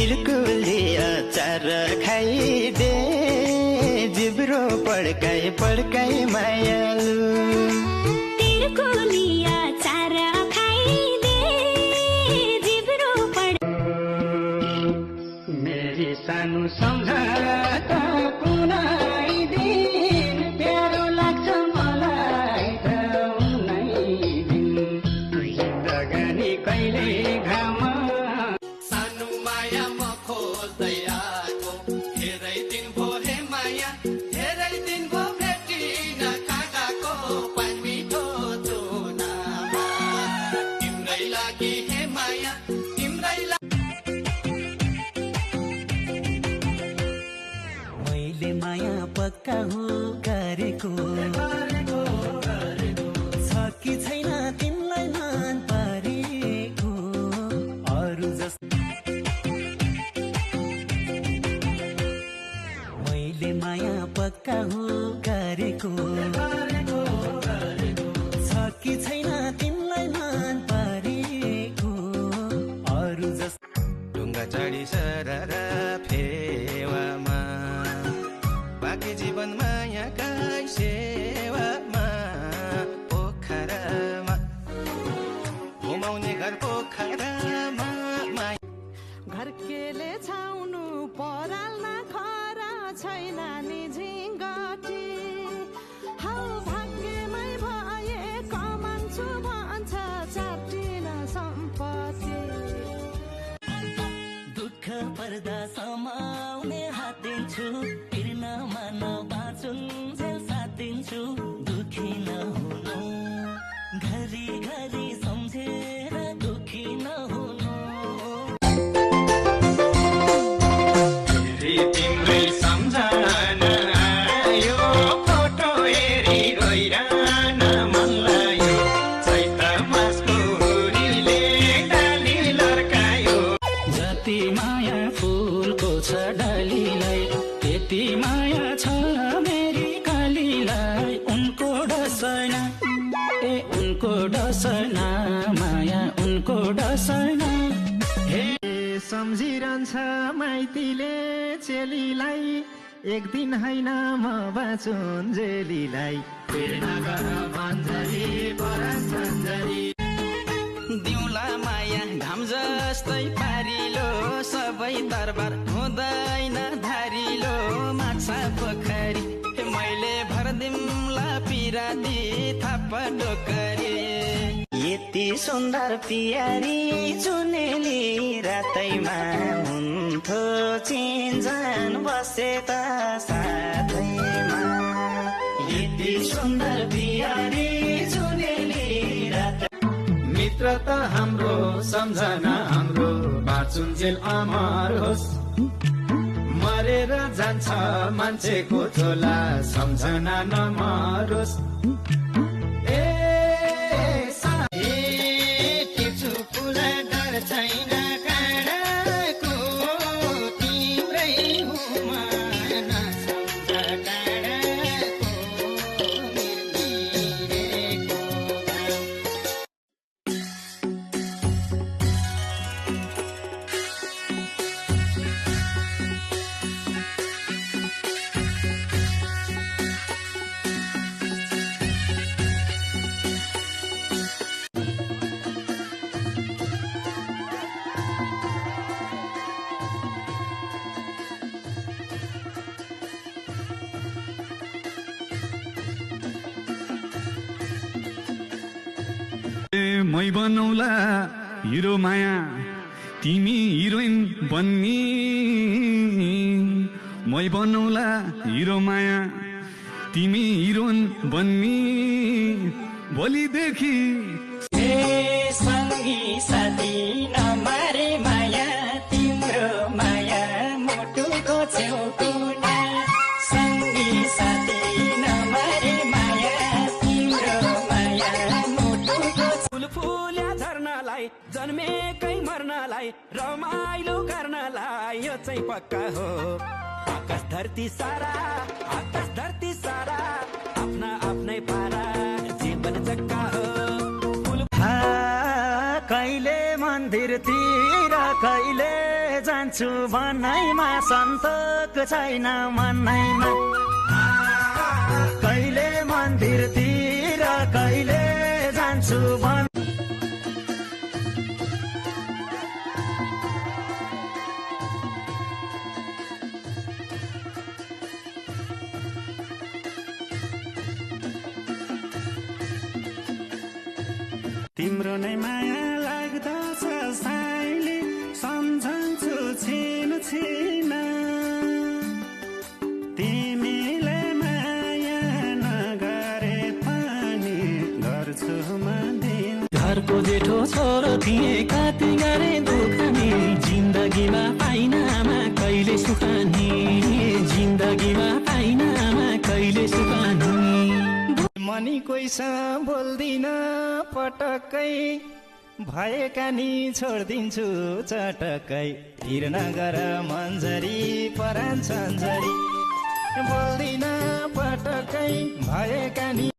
तिर्कुले अचार खाइदे जिब्रो पड्काई पड्काई मायालु तिर्कुले अचार खाइदे जिब्रो मेरी सानो सम्झना कुनै दिन प्यारो लाग्छ मलाई त उनै दिन जिन्दगानी कहिले घाम सानो माया म खोज्दै आएको धेरै दिन भो हे माया धेरै दिन भो भेटिन काकाको पानी मिठो चुनामा तिम्रै लागि हे माया तिम्रै मैले माया पक्का हो गरेको छ कि छैन तिमीलाई मन परेको अरू जस्तो मैले माया पक्का हो गरेको छ कि छैन तिमीलाई मन परेको अरू जस्तो ढुङ्गा चढी सरर फेवामा बाँकी जीवन मायाका सेवामा पोखरामा घुमाउने घर पोखरामा घर केले छाउनु पराल्न खरा छैन नि झिङ्गटी हौ भाग्यमै भए कमान्छु भन्छ चाटिन सम्पत्ति दुःख पर्दा समाउने हात दिन्छु पिर्न मान बाँचुन्जेल साथ दिन्छु दुखी नहुनु घरी घरी सम्झेर दुखी नहुनु फेरि तिम्रै सम्झना आयो फोटो हेरी रोइरहन मन लाग्यो चैत मासको हुरीले डाली लर्कायो जति माया फुलको छ डालीलाई त्यति माया छ मेरी कालीलाई उनको डसना उनको डसना माया उनको डसना हे सम्झिरहन्छ माइतीले चेलीलाई एक दिन होइन म बाँचुन्जेलीलाई दिउला माया घाम जस्तै पारिलो सबै दरबार हुँदैन धारिलो माछा पोखरी मैले भरदिमला पिराती थाप डोकरी यति सुन्दर पियारी चुनेली रातैमा हुन्थ्यो चिन्जान बसे त साथैमा यति सुन्दर पियारी चुनेली रात मित्र त हाम्रो सम्झना हाम्रो बाँचुन्जेल अमर होस् मरेर जान्छ मान्छेको झोला सम्झना नमरोस् छैन काँडाको तिम्रै हुमान सम्झ काँडाको मिर्गिरेको मै बनौला हिरो माया तिमी हिरोइन बन्नी मै बनौला हिरो माया तिमी हिरोइन बन्नी भोलिदेखि सँगी साथी नमारे माया तिम्रो माया मुटुको छेउकुना सँगी साथी नमारे माया तिम्रो माया मुटुको फुल फुल्या झर्नलाई जन्मेकै मर्नलाई रमाइलो गर्नलाई यो चाहिँ पक्का हो आकाश धरती सारा आफ्ना आफ्नै पारा जीवन जग्गा हो कहिले मन्दिरतिर कहिले जान्छ जान्छु भन्दैमा सन्तोक छैन मनैमा कहिले मन्दिरतिर कहिले जान्छु भन् तिम्रो नै माया लाग्दछ साइली सम्झन्छु छिन छिन तिमीले माया नगरे पनि गर्छु म दिन घरको जेठो छोरो थिए कति गरे दुखानी जिन्दगीमा पाइनामा कहिले सुखानी जिन्दगीमा पाइनामा कहिले सुखानी मनी कोहीसँग बोल्दिन पटक्कै भएका नि छोडिदिन्छु चटक्कै हिर नगर मन्जरी परान सन्जरी बोल्दिन